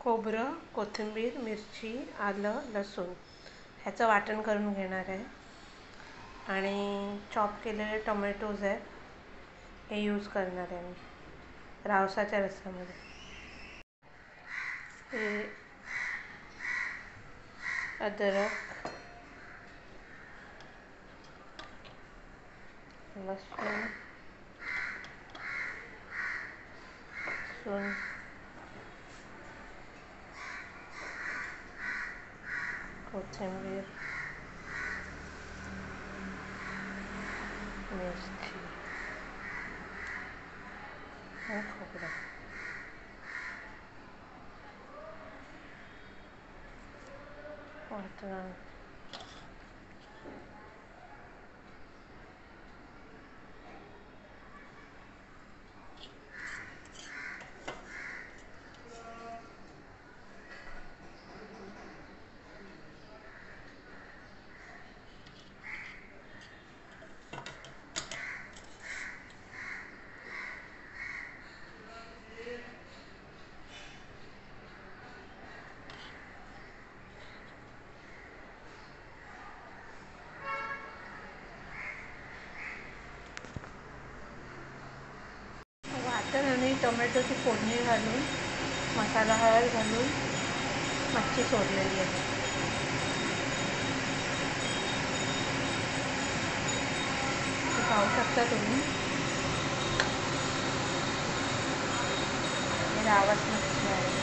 खोबरं, कोथिंबीर, मिरची, आलं, लसूण ह्याचं वाटण करून घेणार आहे आणि चॉप केलेले टोमॅटोज आहेत हे यूज करणार आहे मी रावसाच्या रस्स्यामध्ये. हे अद्रक, लसूण, कोथिंबीर, मिरची आणि खोबरं. वाटण आणि टोमॅटोची फोडणी घालून मसाला हळद घालून मच्छी सोडलेली आहे. पाहू शकता तुम्ही रावस मच्छी आहे.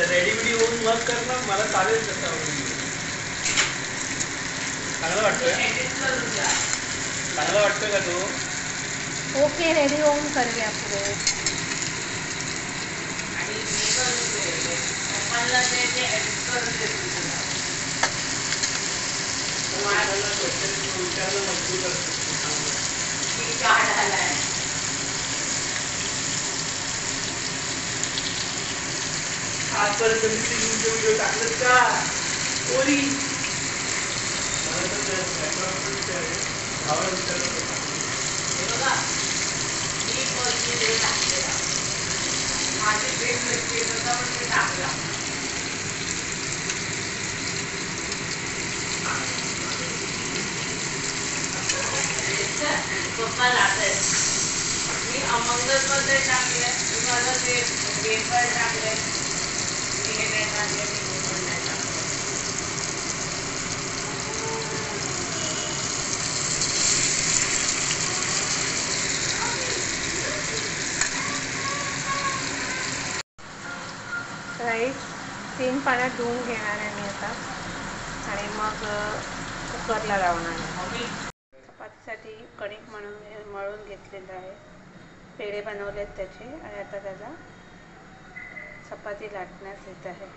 रेडीमेड होऊन वर्क करणं मला चालेल. चांगलं वाटतं का तो? ओके, रेडी होऊन करूया पुढे. आजपर्यंत व्हिडिओ टाकलं का कोणी? पप्पा लागत मी अमंगल मध्ये टाकले, मला ते पेपर टाकले, हे नाही टाकले, मी नाही टाकले. 3 पाण्यात धुवून घेणार आहे मी आता आणि मग कुकरला लावणार आहे. चपातीसाठी कणिक मळून घेतलेलं आहे. पेढे बनवलेत त्याचे आणि आता त्याला चपाती लाटण्यात येत आहे.